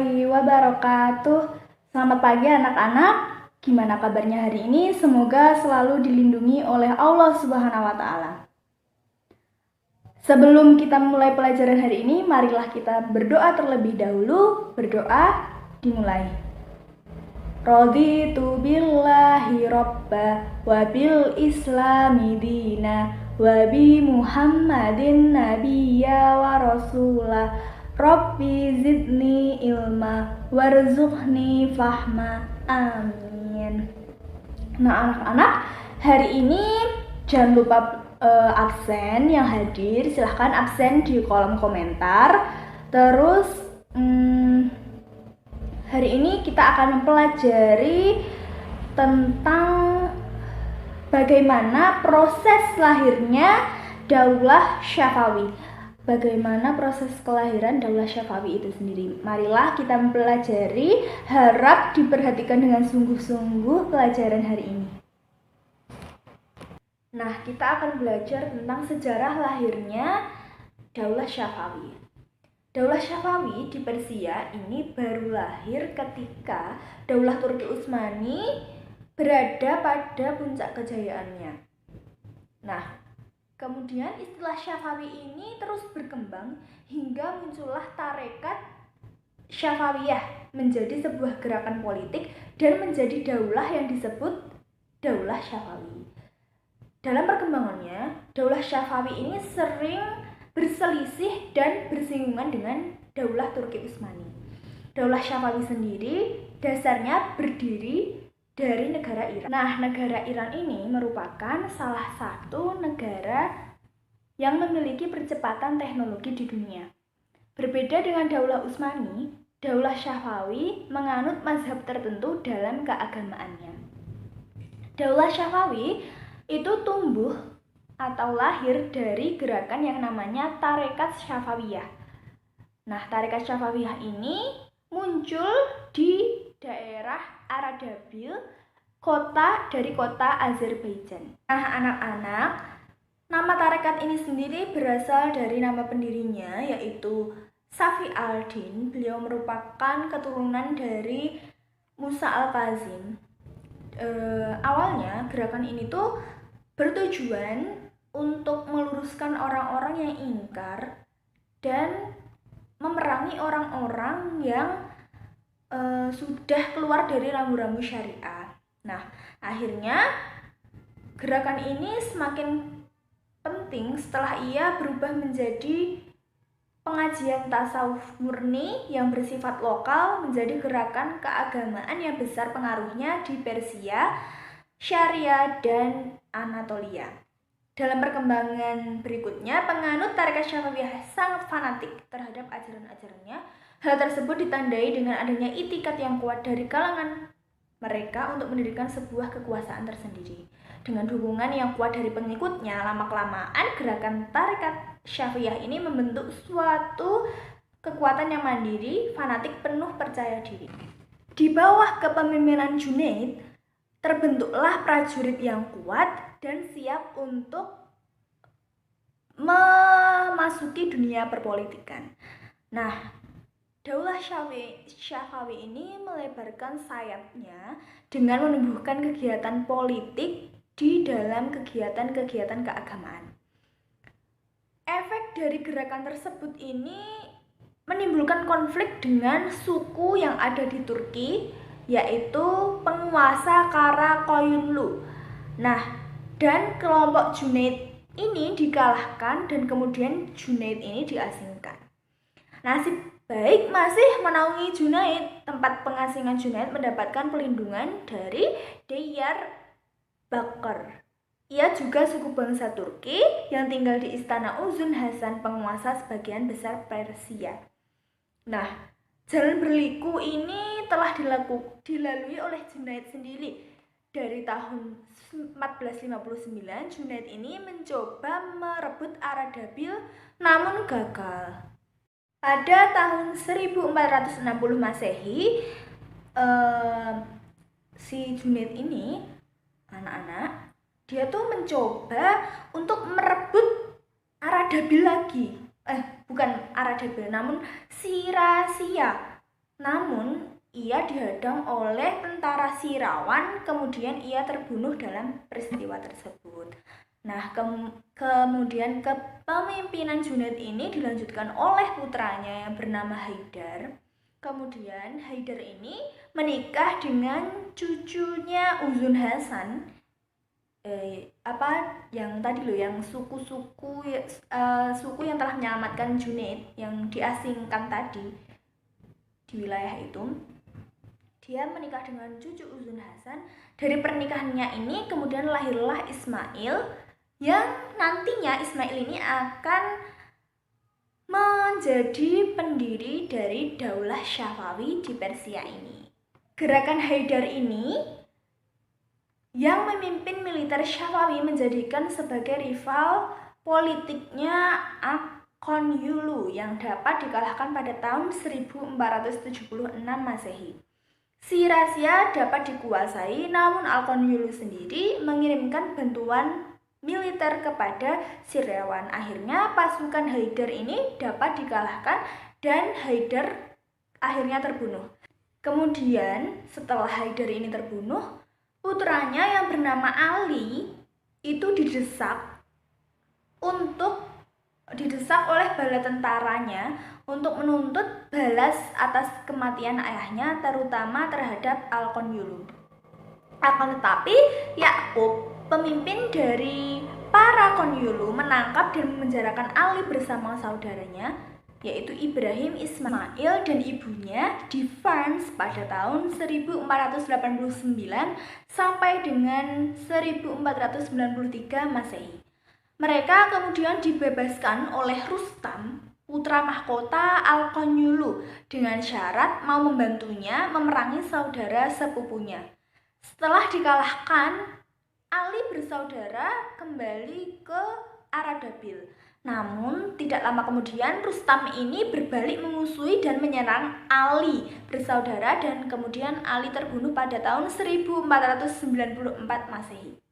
warahmatullahi wabarakatuh. Selamat pagi anak-anak. Gimana kabarnya hari ini? Semoga selalu dilindungi oleh Allah Subhanahu wa taala. Sebelum kita mulai pelajaran hari ini, marilah kita berdoa terlebih dahulu. Berdoa dimulai. Raditu billahi robba wa bil islami dina wa bi Muhammadin nabiyya wa rasulah. Rabbi zidni ilma warzuqni fahma. Amin. Nah anak-anak, hari ini jangan lupa absen yang hadir. Silahkan absen di kolom komentar. Terus hari ini kita akan mempelajari tentang bagaimana proses lahirnya Daulah Syafawi. Bagaimana proses kelahiran Daulah Syafawi itu sendiri. Marilah kita mempelajari, harap diperhatikan dengan sungguh-sungguh pelajaran hari ini. Nah, kita akan belajar tentang sejarah lahirnya Daulah Syafawi. Daulah Syafawi di Persia ini baru lahir ketika Daulah Turki Utsmani berada pada puncak kejayaannya. Nah, kemudian istilah Syafawi ini terus berkembang hingga muncullah tarekat Syafawiyah menjadi sebuah gerakan politik dan menjadi daulah yang disebut Daulah Syafawi. Dalam perkembangannya, Daulah Syafawi ini sering berselisih dan bersinggungan dengan Daulah Turki Utsmani. Daulah Syafawi sendiri dasarnya berdiri dari negara Iran. Nah, negara Iran ini merupakan salah satu negara yang memiliki percepatan teknologi di dunia. Berbeda dengan Daulah Utsmani, Daulah Syafawi menganut mazhab tertentu dalam keagamaannya. Daulah Syafawi itu tumbuh atau lahir dari gerakan yang namanya Tarekat Syafawiyah. Nah, Tarekat Syafawiyah ini muncul di daerah Ardabil, kota Azerbaijan. Nah, anak-anak, nama tarekat ini sendiri berasal dari nama pendirinya, yaitu Safi al-Din. Beliau merupakan keturunan dari Musa al-Kazim. Awalnya gerakan ini tuh bertujuan untuk meluruskan orang-orang yang ingkar dan memerangi orang-orang yang sudah keluar dari rambu-rambu syariah. Nah, akhirnya gerakan ini semakin penting setelah ia berubah menjadi pengajian tasawuf murni yang bersifat lokal menjadi gerakan keagamaan yang besar pengaruhnya di Persia, Syria, dan Anatolia. Dalam perkembangan berikutnya, penganut tarekat Syafawiyah sangat fanatik terhadap ajaran-ajarannya. Hal tersebut ditandai dengan adanya itikat yang kuat dari kalangan mereka untuk mendirikan sebuah kekuasaan tersendiri. Dengan dukungan yang kuat dari pengikutnya, lama-kelamaan gerakan tarekat Syafawiyah ini membentuk suatu kekuatan yang mandiri, fanatik, penuh percaya diri. Di bawah kepemimpinan Junaid, terbentuklah prajurit yang kuat dan siap untuk memasuki dunia perpolitikan. Nah, Daulah Syafawi ini melebarkan sayapnya dengan menumbuhkan kegiatan politik di dalam kegiatan-kegiatan keagamaan. Efek dari gerakan tersebut ini menimbulkan konflik dengan suku yang ada di Turki, yaitu penguasa Karakoyunlu. Nah, dan kelompok Junaid ini dikalahkan dan kemudian Junaid ini diasingkan. Nasib baik masih menaungi Junaid. Tempat pengasingan Junaid mendapatkan perlindungan dari Diyarbakir. Ia juga suku bangsa Turki yang tinggal di istana Uzun Hasan, penguasa sebagian besar Persia. Nah, jalan berliku ini telah dilalui oleh Junaid sendiri. Dari tahun 1459, Junaid ini mencoba merebut Ardabil namun gagal. Pada tahun 1460 Masehi, si Junaid ini, anak-anak, dia tuh mencoba untuk merebut Ardabil lagi. Bukan Ardabil, namun Sirasia. Namun ia dihadang oleh tentara Sirawan, kemudian ia terbunuh dalam peristiwa tersebut. Nah, kemudian kepemimpinan Junaid ini dilanjutkan oleh putranya yang bernama Haidar. Kemudian Haidar ini menikah dengan cucunya Uzun Hasan, yang tadi loh, yang suku yang telah menyelamatkan Junaid yang diasingkan tadi di wilayah itu. Dia menikah dengan cucu Uzun Hasan. Dari pernikahannya ini kemudian lahirlah Ismail, yang nantinya Ismail ini akan menjadi pendiri dari Daulah Syafawi di Persia ini. Gerakan Haidar ini yang memimpin militer Syafawi menjadikan sebagai rival politiknya Akonyulu yang dapat dikalahkan pada tahun 1476 Masehi. Sirasia dapat dikuasai, namun Akonyulu sendiri mengirimkan bantuan militer kepada Sirawan. Akhirnya pasukan Haidar ini dapat dikalahkan dan Haidar akhirnya terbunuh. Kemudian setelah Haidar ini terbunuh, putranya yang bernama Ali itu didesak oleh bala tentaranya untuk menuntut balas atas kematian ayahnya, terutama terhadap Akonyulu. Akan tetapi Yakub, pemimpin dari para Konyulu, menangkap dan memenjarakan Ali bersama saudaranya, yaitu Ibrahim, Ismail, dan ibunya di Fars pada tahun 1489 sampai dengan 1493 Masehi. Mereka kemudian dibebaskan oleh Rustam, putra mahkota Al-Konyulu, dengan syarat mau membantunya memerangi saudara sepupunya. Setelah dikalahkan, Ali bersaudara kembali ke Aradabil. Namun tidak lama kemudian Rustam ini berbalik memusuhi dan menyerang Ali bersaudara, dan kemudian Ali terbunuh pada tahun 1494 Masehi.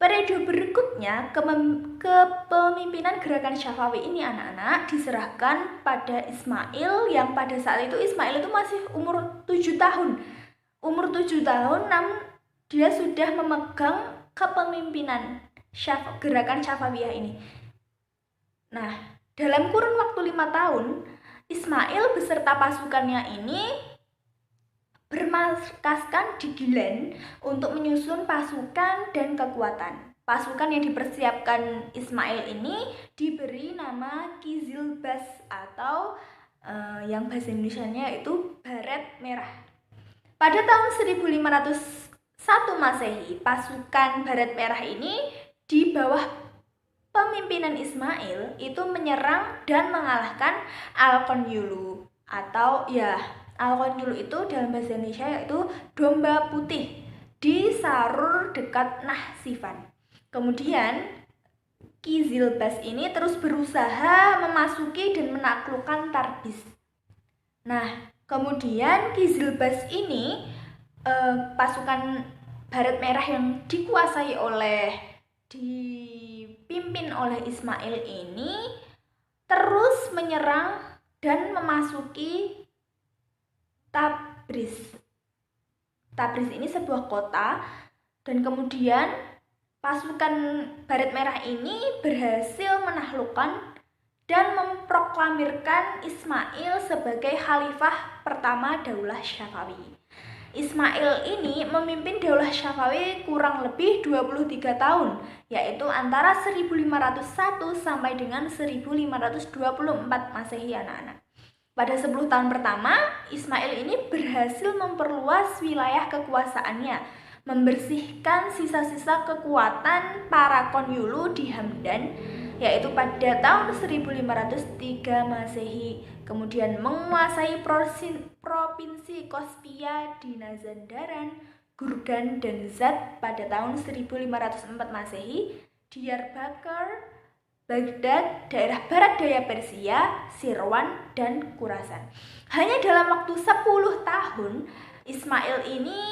Periode berikutnya, kepemimpinan gerakan Syafawi ini anak-anak diserahkan pada Ismail, yang pada saat itu Ismail itu masih umur 7 tahun. Umur 7 tahun, namun dia sudah memegang kepemimpinan gerakan Syafawiyah ini. Nah, dalam kurun waktu 5 tahun, Ismail beserta pasukannya ini bermarkaskan di Gilan untuk menyusun pasukan dan kekuatan. Pasukan yang dipersiapkan Ismail ini diberi nama Kizilbas atau yang bahasa Indonesianya itu Baret Merah. Pada tahun 1501 Masehi, pasukan Baret Merah ini di bawah pemimpinan Ismail itu menyerang dan mengalahkan Al-Konyulu, atau Al-Konyulu itu dalam bahasa Indonesia yaitu domba putih di Sarur dekat Nahsivan. Kemudian Kizilbas ini terus berusaha memasuki dan menaklukkan Tarbis. Nah, kemudian Kizilbas ini pasukan Baret Merah yang dipimpin oleh Ismail ini terus menyerang dan memasuki Tabriz. Tabriz ini sebuah kota, dan kemudian pasukan Baret Merah ini berhasil menaklukkan dan memproklamirkan Ismail sebagai khalifah pertama Daulah Syafawi. Ismail ini memimpin Daulah Syafawi kurang lebih 23 tahun, yaitu antara 1501 sampai dengan 1524 Masehi anak-anak. Pada 10 tahun pertama, Ismail ini berhasil memperluas wilayah kekuasaannya, membersihkan sisa-sisa kekuatan para Konyulu di Hamdan, yaitu pada tahun 1503 Masehi, kemudian menguasai provinsi Kospia di Mazandaran, Gurgan, dan Zat pada tahun 1504 Masehi, Diyarbakir, Baghdad, daerah barat daya Persia, Sirwan, dan Khurasan. Hanya dalam waktu 10 tahun, Ismail ini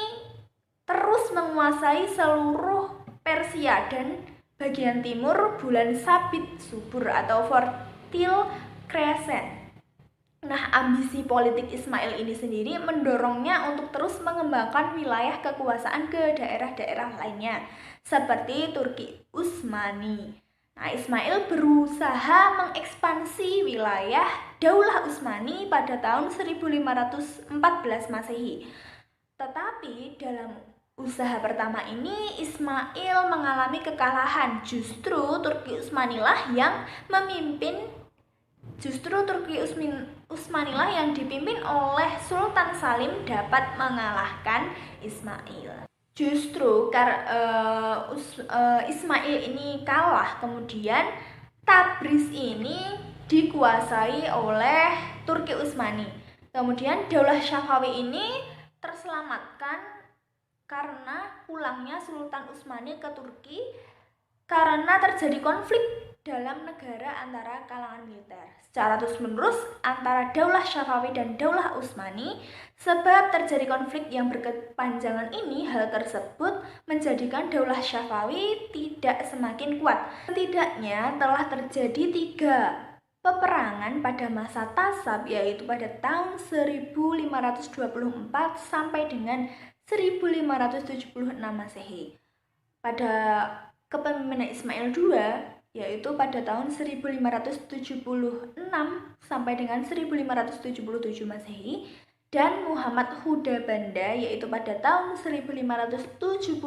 terus menguasai seluruh Persia dan bagian timur bulan Sabit Subur atau Fertile Crescent. Nah, ambisi politik Ismail ini sendiri mendorongnya untuk terus mengembangkan wilayah kekuasaan ke daerah-daerah lainnya, seperti Turki Utsmani. Nah, Ismail berusaha mengekspansi wilayah Daulah Utsmani pada tahun 1514 Masehi. Tetapi dalam usaha pertama ini Ismail mengalami kekalahan. Justru Turki Utsmanilah yang yang dipimpin oleh Sultan Salim dapat mengalahkan Ismail. Justru Ismail ini kalah, kemudian Tabriz ini dikuasai oleh Turki Utsmani. Kemudian Daulah Syafawi ini terselamatkan karena pulangnya Sultan Utsmani ke Turki karena terjadi konflik dalam negara antara kalangan militer secara terus-menerus antara Daulah Syafawi dan Daulah Utsmani. Sebab terjadi konflik yang berkepanjangan ini, hal tersebut menjadikan Daulah Syafawi tidak semakin kuat. Setidaknya telah terjadi 3 peperangan pada masa Tasab, yaitu pada tahun 1524 sampai dengan 1576 Masehi. Pada kepemimpinan Ismail II, yaitu pada tahun 1576 sampai dengan 1577 Masehi, dan Muhammad Huda Banda, yaitu pada tahun 1577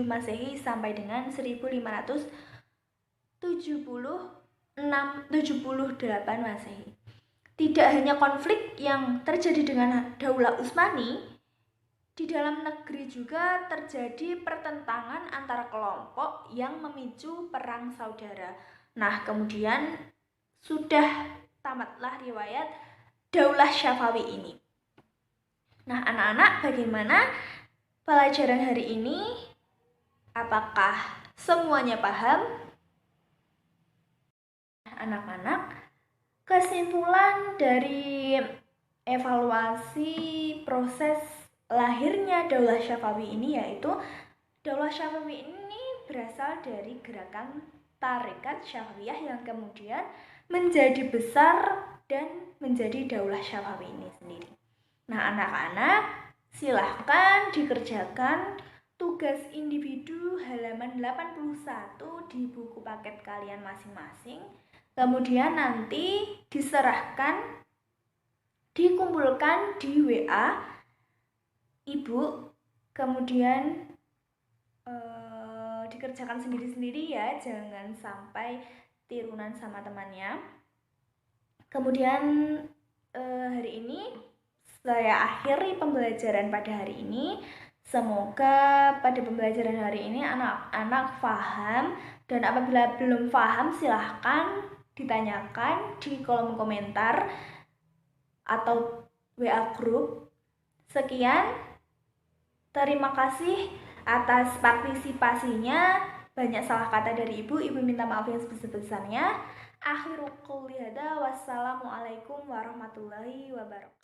Masehi sampai dengan 1578 Masehi. Tidak hanya konflik yang terjadi dengan Daulah Utsmani, di dalam negeri juga terjadi pertentangan antara kelompok yang memicu perang saudara. Nah, kemudian sudah tamatlah riwayat Daulah Syafawi ini. Nah, anak-anak, bagaimana pelajaran hari ini? Apakah semuanya paham? Anak-anak, kesimpulan dari evaluasi proses lahirnya Daulah Syafawi ini yaitu Daulah Syafawi ini berasal dari gerakan Tarekat Syafawiyah yang kemudian menjadi besar dan menjadi Daulah Syafawi ini sendiri. Nah, anak-anak, silahkan dikerjakan tugas individu halaman 81 di buku paket kalian masing-masing. Kemudian nanti diserahkan, dikumpulkan di WA Ibu, kemudian dikerjakan sendiri-sendiri ya, jangan sampai tirunan sama temannya. Kemudian hari ini saya akhiri pembelajaran pada hari ini. Semoga pada pembelajaran hari ini anak-anak paham, dan apabila belum paham silahkan ditanyakan di kolom komentar atau WA grup. Sekian, terima kasih atas partisipasinya. Banyak salah kata dari Ibu minta maaf yang sebesar-besarnya. Akhirul qouli hada, wassalamualaikum warahmatullahi wabarakatuh.